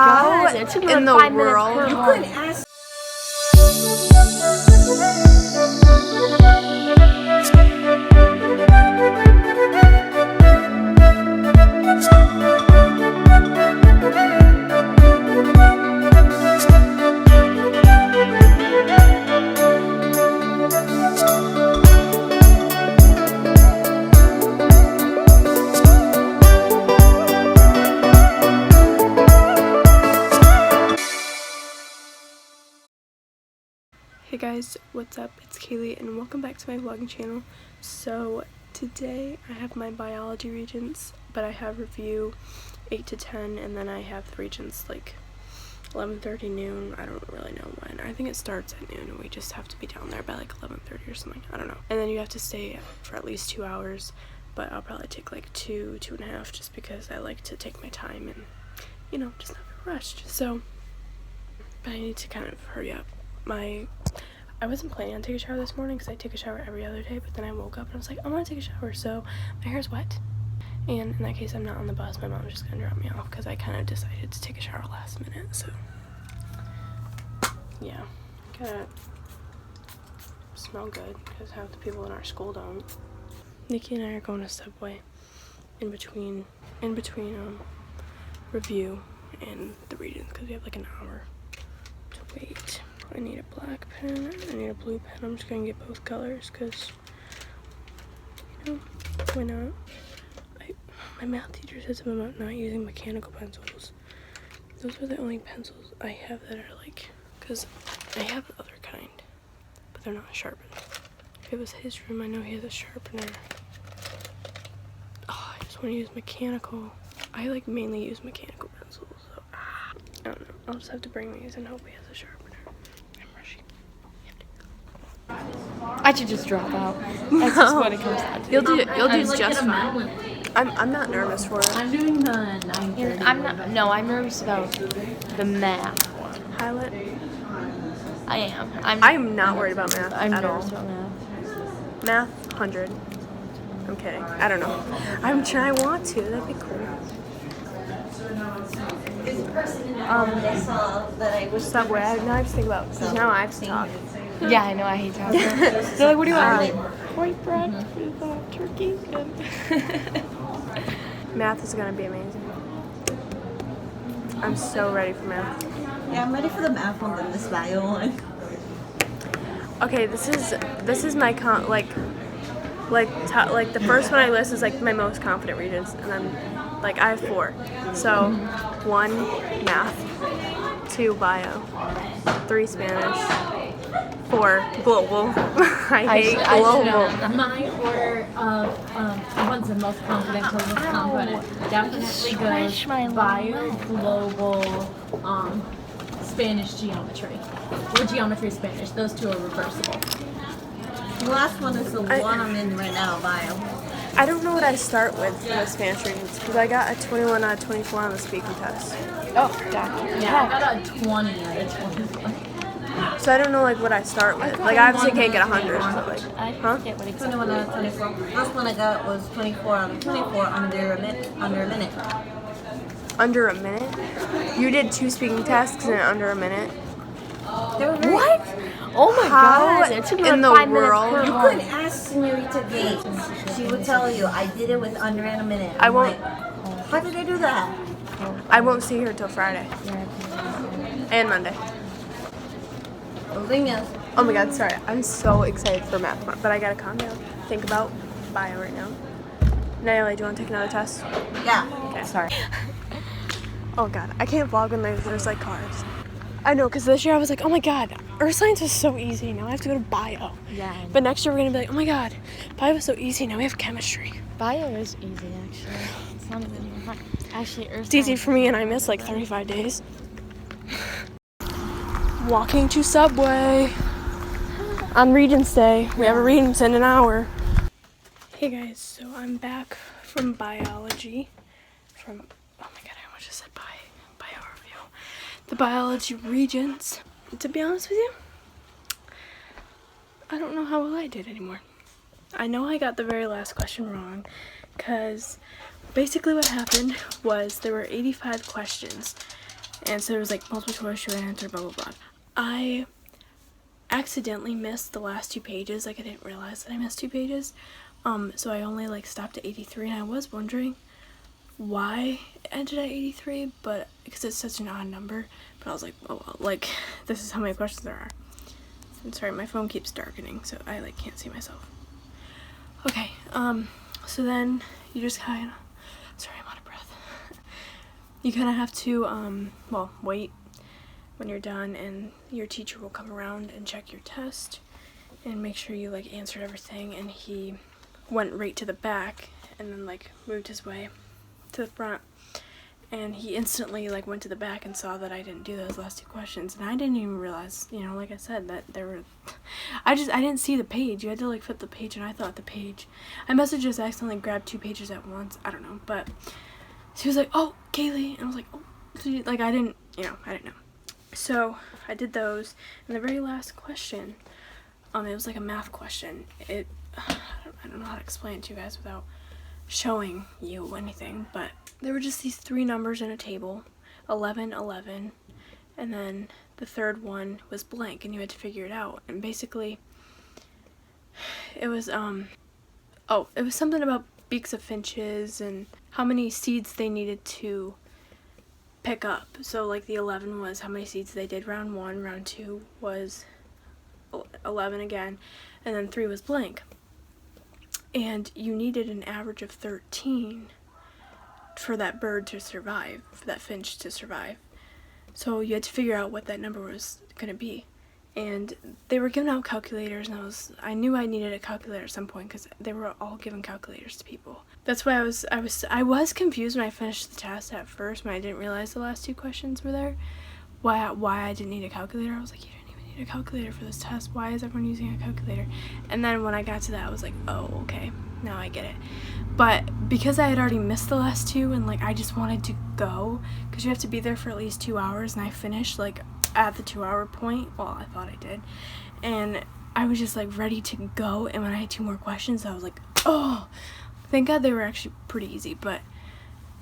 How God, it took me in like the 5 minutes world? per You one. couldn't ask. Hey guys, what's up? It's Kaylee and welcome back to my vlogging channel. So today I have my biology regents, but I have review 8 to 10 and then I have the regents like 11:30 noon. I don't really know when. I think it starts at noon and we just have to be down there by like 11:30 or something. I don't know. And then you have to stay for at least 2 hours, but I'll probably take like 2.5 just because I like to take my time and, you know, just not get rushed. So, but I need to kind of hurry up. I wasn't planning on taking a shower this morning because I take a shower every other day, but then I woke up and I was like, I want to take a shower, so my hair's wet. And in that case, I'm not on the bus. My mom's just going to drop me off because I kind of decided to take a shower last minute, so yeah. Gotta smell good because half the people in our school don't. Nikki and I are going to Subway in between review and the regents because we have like an hour to wait. I need a black pen, I need a blue pen. I'm just gonna get both colors because, you know, why not? My math teacher said something about not using mechanical pencils. Those are the only pencils I have that are like, because I have the other kind, but they're not sharpened. If it was his room, I know he has a sharpener. Oh, I just want to use mechanical. I like mainly use mechanical pencils, so I don't know. I'll just have to bring these and hope he has a sharpener. I should just drop out. That's just what it comes down to. You'll do just fine. I'm not nervous for it. I'm doing the 9:30. I'm nervous about the math one. Pilot. I am. I'm not worried about math I'm at all. nervous about math. Math 100. I'm kidding. I don't know. I want to. That'd be cool. Subway. Now I have to think about. Because now I have to talk. Yeah, I know. I hate talking. They're like, what do you want? White bread with turkey. Math is gonna be amazing. I'm so ready for math. Yeah, I'm ready for the math one than this bio one. Okay, this is my like the first one I list is like my most confident regents, and then like I have 4. So 1 math, 2 bio, 3 Spanish, 4 global. I hate global. My order of one's the most confident because most confident definitely goes bio, global, Spanish geometry. Or geometry Spanish. Those 2 are reversible. The last one is the one I'm in right now, bio. I don't know what I start with Spanish regents because I got a 21 out of 24 on the speaking test. Oh, gotcha. Yeah, I got a 20 out of 21. So I don't know like what I start with. Like I obviously can't get 100. But like, huh? 21 out of 24. First one I got was 24 out of 24 under a minute. Under a minute? You did 2 speaking tests in under a minute? What? Oh my How God! It took me in like the 5 minutes world? per You one. couldn't ask Senorita Gates. She would tell you, I did it with under in a minute. I won't. How did I do that? I won't see her till Friday and Monday. The thing is, Oh my God, sorry. I'm so excited for math, but I gotta calm down. Think about bio right now. Nayeli, do you want to take another test? yeah. Okay. Sorry. Oh God, I can't vlog when there's like cars. I know, because this year I was like, oh my God, earth science was so easy. Now I have to go to bio. Yeah. But next year we're gonna be like, oh my God, bio was so easy. Now we have chemistry. Bio is easy, actually. It's not even hard. Actually, Earth It's easy science for me, and I missed like 35 days. Walking to Subway on Regents Day. We have a Regents in an hour. Hey guys, so I'm back from biology. Oh my God, I almost just said bio review. The biology regents. To be honest with you, I don't know how well I did anymore. I know I got the very last question wrong because basically what happened was there were 85 questions And so it was like multiple choice, short answer, blah blah blah. I accidentally missed the last 2 pages. Like I didn't realize that I missed 2 pages. So I only like stopped at 83, and I was wondering why it ended at 83, but because it's such an odd number. But I was like, oh well, like this is how many questions there are. I'm sorry, my phone keeps darkening, so I like can't see myself. Okay, so then you just kind of, sorry, I'm out of breath. You kind of have to, well, wait when you're done, and your teacher will come around and check your test and make sure you like answered everything. And he went right to the back and then like moved his way to the front, and he instantly like went to the back and saw that I didn't do those last 2 questions, and I didn't even realize, you know, like I said, that there were I didn't see the page. You had to like flip the page, and I thought the page, I must have just accidentally grabbed 2 pages at once, I don't know. But she was like, oh, Kailee, and I was like, oh, like I didn't know. So I did those, and the very last question, it was like a math question. I don't know how to explain it to you guys without showing you anything, but there were just these 3 numbers in a table, 11, 11, and then the third one was blank, and you had to figure it out. And basically it was it was something about beaks of finches and how many seeds they needed to pick up. So like the 11 was how many seeds they did round 1, round 2 was 11 again, and then 3 was blank. And you needed an average of 13 for that bird to survive, for that finch to survive. So you had to figure out what that number was going to be. And they were giving out calculators, and I knew I needed a calculator at some point because they were all giving calculators to people. That's why I was confused when I finished the test at first, when I didn't realize the last 2 questions were there. Why I didn't need a calculator. I was like, you didn't even need a calculator for this test. Why is everyone using a calculator? And then when I got to that, I was like, oh, okay, now I get it. But because I had already missed the last 2, and like I just wanted to go, because you have to be there for at least 2 hours, and I finished like at the 2-hour point. Well, I thought I did, and I was just like ready to go. And when I had 2 more questions, I was like, oh, thank God they were actually pretty easy. But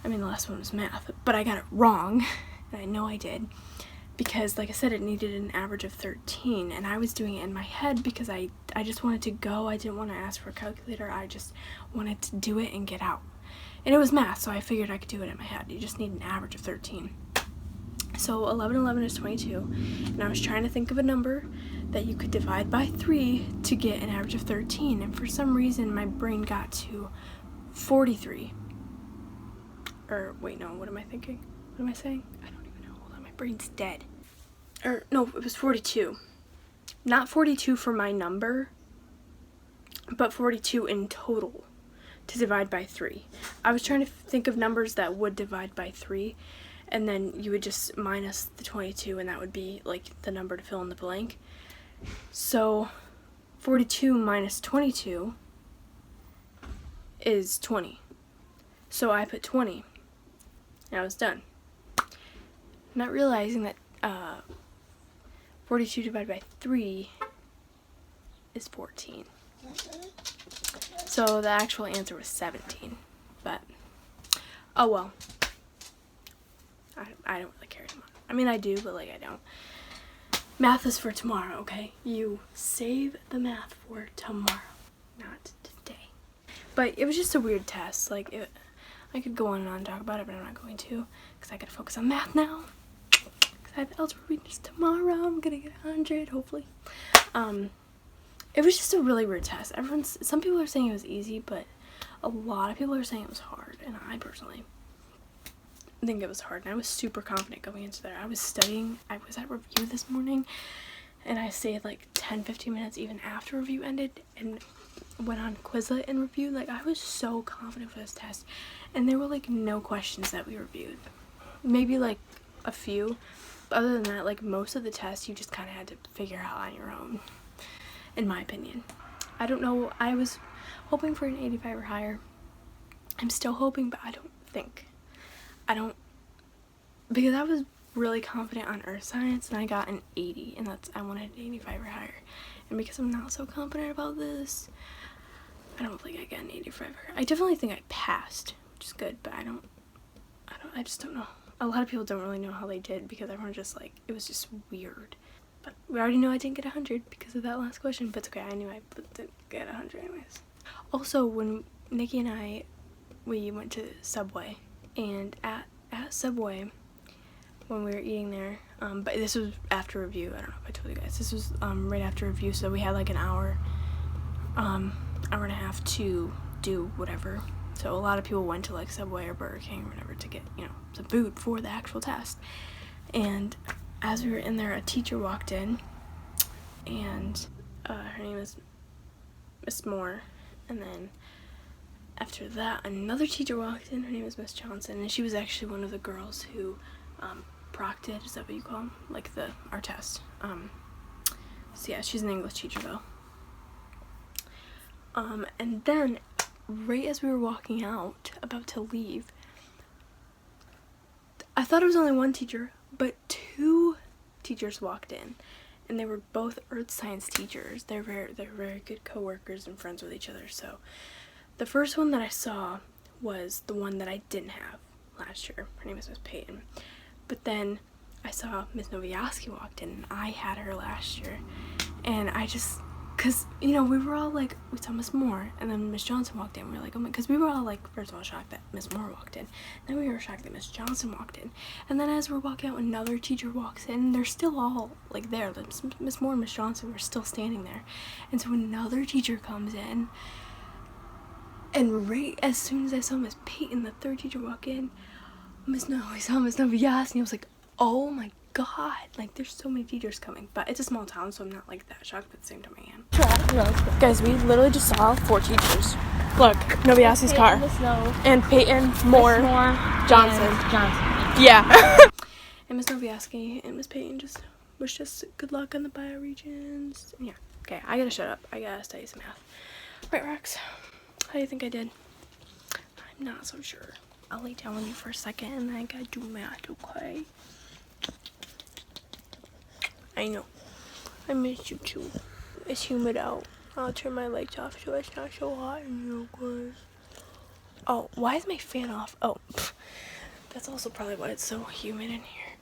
I mean, the last one was math, but I got it wrong, and I know I did, because like I said, it needed an average of 13, and I was doing it in my head because I just wanted to go. I didn't want to ask for a calculator. I just wanted to do it and get out. And it was math, so I figured I could do it in my head. You just need an average of 13. So 11, 11 is 22, and I was trying to think of a number that you could divide by 3 to get an average of 13, and for some reason my brain got to 43. Or wait, no, what am I thinking? What am I saying? I don't even know. Hold on, my brain's dead. Or no, it was 42. Not 42 for my number, but 42 in total to divide by 3. I was trying to think of numbers that would divide by 3, and then you would just minus the 22, and that would be like the number to fill in the blank. So 42 minus 22 is 20. So I put 20, and I was done. Not realizing that 42 divided by 3 is 14. So the actual answer was 17. But, oh well. I don't really care anymore. I mean, I do, but like I don't. Math is for tomorrow, okay? You save the math for tomorrow, not today. But it was just a weird test. Like, I could go on and talk about it, but I'm not going to, because I gotta focus on math now. Because I have algebra readings tomorrow. I'm gonna get 100, hopefully. It was just a really weird test. Some people are saying it was easy, but a lot of people are saying it was hard, and I personally think it was hard, and I was super confident going into there. I was studying. I was at review this morning, and I stayed like 10-15 minutes even after review ended and went on Quizlet and reviewed. Like, I was so confident for this test, and there were like no questions that we reviewed. Maybe like a few, but other than that, like most of the tests you just kind of had to figure out on your own, in my opinion. I don't know. I was hoping for an 85 or higher. I'm still hoping, but I don't, because I was really confident on earth science, and I got an 80, and I wanted an 85 or higher. And because I'm not so confident about this, I don't think I got an 85 or higher. I definitely think I passed, which is good, but I just don't know. a lot of people don't really know how they did because everyone just like, it was just weird. But we already know I didn't get 100 because of that last question, but it's okay, I knew I didn't get 100 anyways. Also, when Nikki and we went to Subway, and at Subway, when we were eating there, but this was after review, I don't know if I told you guys, this was right after review, so we had like an hour and a half to do whatever. So a lot of people went to like Subway or Burger King or whatever to get, you know, some food for the actual test. And as we were in there, a teacher walked in, and her name is Miss Moore, and then after that another teacher walked in, her name is Miss Johnson, and she was actually one of the girls who proctored, is that what you call them? Like our test. So yeah, she's an English teacher though. And then right as we were walking out, about to leave, I thought it was only one teacher, but two teachers walked in, and they were both earth science teachers. They're very good co-workers and friends with each other. So the first one that I saw was the one that I didn't have last year. Her name is Miss Payton. But then I saw Miss Noviaski walked in, and I had her last year, and I just, because, you know, we were all like, we saw Miss Moore, and then Miss Johnson walked in. We were like, oh my, because we were all like, first of all, shocked that Miss Moore walked in. Then we were shocked that Miss Johnson walked in. And then as we're walking out, another teacher walks in, and they're still all like there. Miss Moore and Miss Johnson were still standing there. And so another teacher comes in, and right as soon as I saw Miss Peyton, the third teacher, walk in, I saw Miss Noviaski, and I was like, oh my god, like there's so many teachers coming. But it's a small town, so I'm not like that shocked, but at the same time I am. Guys, we literally just saw 4 teachers. Look, Noviaski's car. And Peyton, Moore, Johnson. Yeah. And Miss Noviaski and Miss Peyton just wished us good luck on the bioregions. Yeah. Okay, I gotta shut up. I gotta study some math. Right, Rox? How do you think I did? I'm not so sure. I'll lay down with you for a second and then I gotta do math, okay? I know. I miss you too. It's humid out. I'll turn my lights off so it's not so hot in here, guys. Oh, why is my fan off? Oh, that's also probably why it's so humid in here.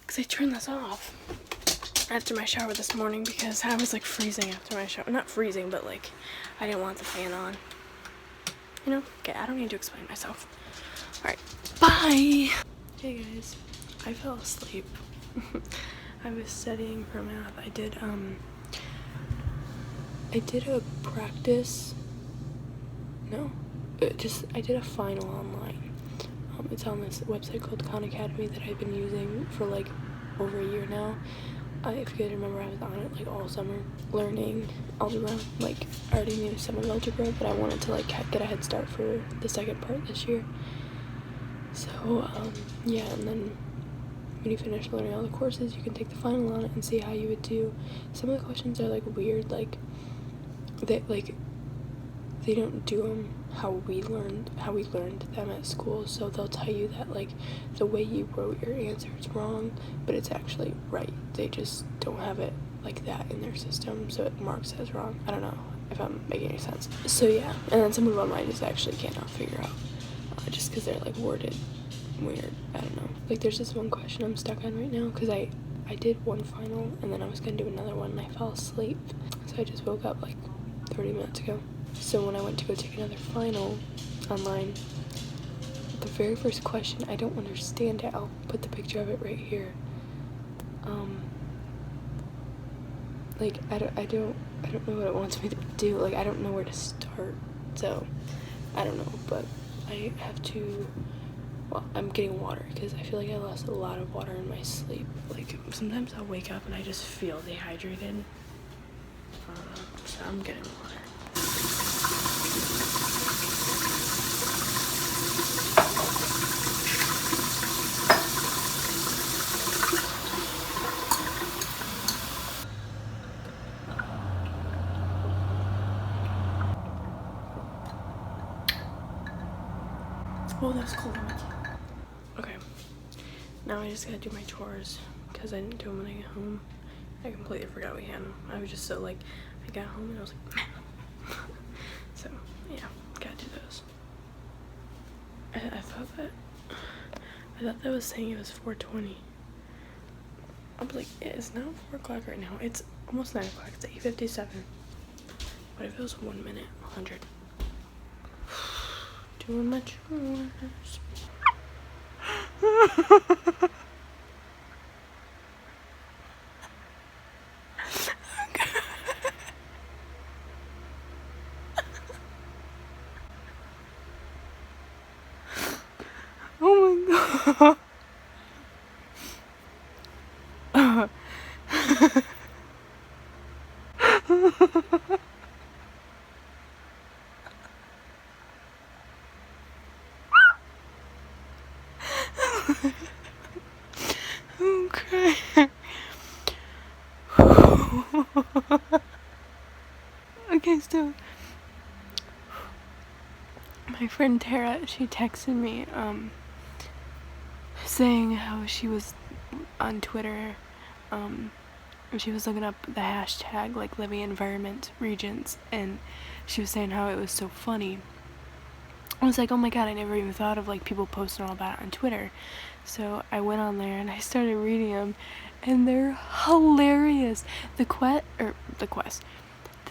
Because I turned this off after my shower this morning because I was like freezing after my shower. Not freezing, but like I didn't want the fan on. You know? Okay, I don't need to explain myself. Alright, bye! Hey guys, I fell asleep. I was studying for math. I did a practice. No, I did a final online. It's on this website called Khan Academy that I've been using for like over a year now. If you guys remember, I was on it like all summer learning algebra. Like I already knew some of algebra, but I wanted to like get a head start for the second part this year. So yeah, and then when you finish learning all the courses, you can take the final on it and see how you would do. Some of the questions are like weird, like they don't do them how we learned them at school. So they'll tell you that like the way you wrote your answer is wrong, but it's actually right. They just don't have it like that in their system, so it marks as wrong. I don't know if I'm making any sense. So yeah, and then some of them I just actually cannot figure out, just because they're like worded weird. I don't know. Like there's this one question I'm stuck on right now because I did one final and then I was gonna do another one and I fell asleep. So I just woke up like 30 minutes ago. So when I went to go take another final online, the very first question, I don't understand it. I'll put the picture of it right here. Like I don't know what it wants me to do. Like I don't know where to start. So I don't know, but I have to. Well, I'm getting water because I feel like I lost a lot of water in my sleep. Like sometimes I'll wake up and I just feel dehydrated. So I'm getting water. Oh, that's cold. Okay, now I just gotta do my chores because I didn't do them when I got home. I completely forgot we had them. I was just so like, I got home and I was like, so yeah, gotta do those. I thought that I thought that was saying it was 4:20. I was like, it's not 4 o'clock right now. It's almost 9 o'clock. It's 8:57. What if it was 1 minute? 100. Doing my chores. Oh my god. I'm crying. Okay, so my friend Tara, she texted me saying how she was on Twitter, and she was looking up the hashtag like living environment regents, and she was saying how it was so funny. I was like, oh my god, I never even thought of like people posting all about it on Twitter. So I went on there and I started reading them, and they're hilarious. The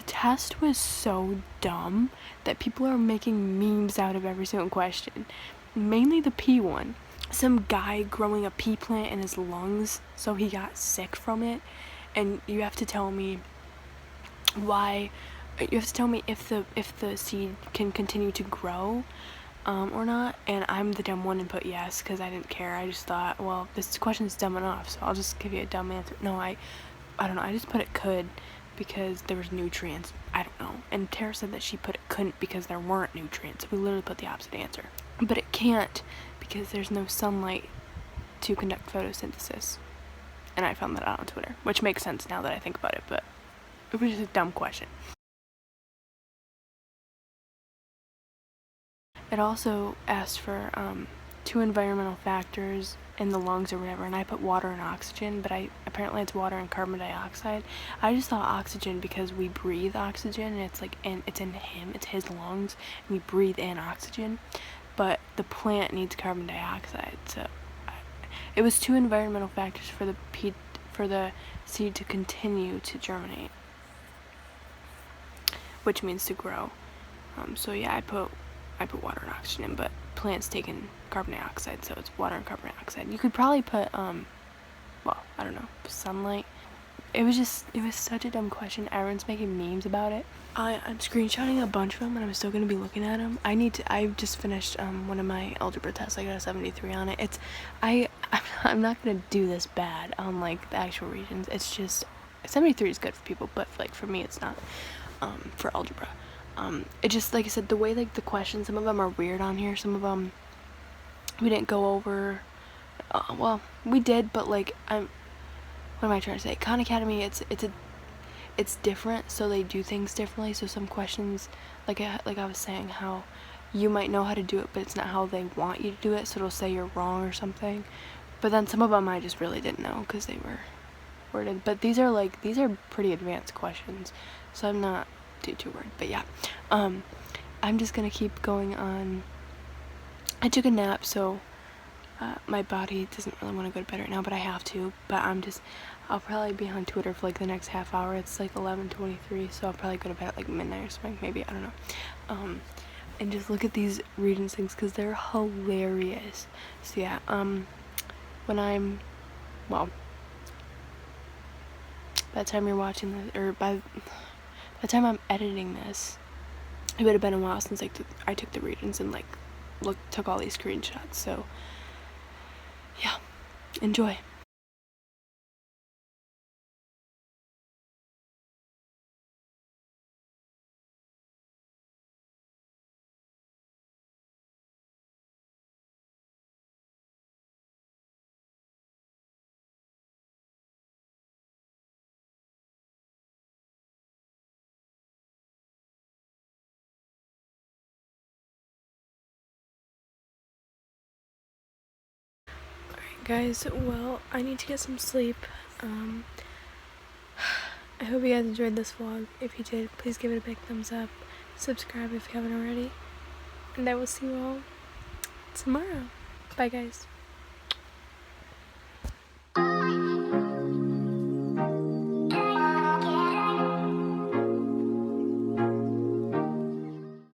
test was so dumb that people are making memes out of every single question. Mainly the pee one. Some guy growing a pea plant in his lungs, so he got sick from it, and you have to tell me why. You have to tell me if the seed can continue to grow or not, and I'm the dumb one and put yes because I didn't care. I just thought, well, this question's dumb enough, so I'll just give you a dumb answer. No, I don't know. I just put it could because there was nutrients. I don't know. And Tara said that she put it couldn't because there weren't nutrients. We literally put the opposite answer. But it can't because there's no sunlight to conduct photosynthesis. And I found that out on Twitter, which makes sense now that I think about it, but it was just a dumb question. It also asked for 2 environmental factors in the lungs or whatever, and I put water and oxygen, but apparently it's water and carbon dioxide. I just thought oxygen because we breathe oxygen, and it's like it's in him, it's his lungs, and we breathe in oxygen, but the plant needs carbon dioxide. So it was 2 environmental factors for the seed to continue to germinate, which means to grow. So yeah, I put water and oxygen, but plants take in carbon dioxide, so it's water and carbon dioxide. You could probably put well, I don't know, sunlight. It was such a dumb question. Everyone's making memes about it. I'm screenshotting a bunch of them, and I'm still gonna be looking at them. I just finished one of my algebra tests. I got a 73 on it. I'm not gonna do this bad on like the actual regions. It's just 73 is good for people, but like for me, it's not. For algebra. It just, like I said, the way like the questions, some of them are weird on here, some of them we didn't go over. Well, we did, but like what am I trying to say? Khan Academy, it's different, so they do things differently. So some questions, like I was saying, how you might know how to do it, but it's not how they want you to do it, so it'll say you're wrong or something. But then some of them I just really didn't know because they were worded. But these are pretty advanced questions, so I'm not too worried. But yeah, I'm just gonna keep going on. I took a nap, so my body doesn't really want to go to bed right now, but I have to. But I'll probably be on Twitter for like the next half hour. It's like 11:23, so I'll probably go to bed at like midnight or something, maybe, I don't know. And just look at these Regents things because they're hilarious. So yeah, by the time you're watching this, or by the time I'm editing this, it would have been a while since I took the Regents and like took all these screenshots. So yeah, enjoy. Guys, well, I need to get some sleep. I hope you guys enjoyed this vlog. If you did, please give it a big thumbs up. Subscribe if you haven't already. And I will see you all tomorrow. Bye, guys.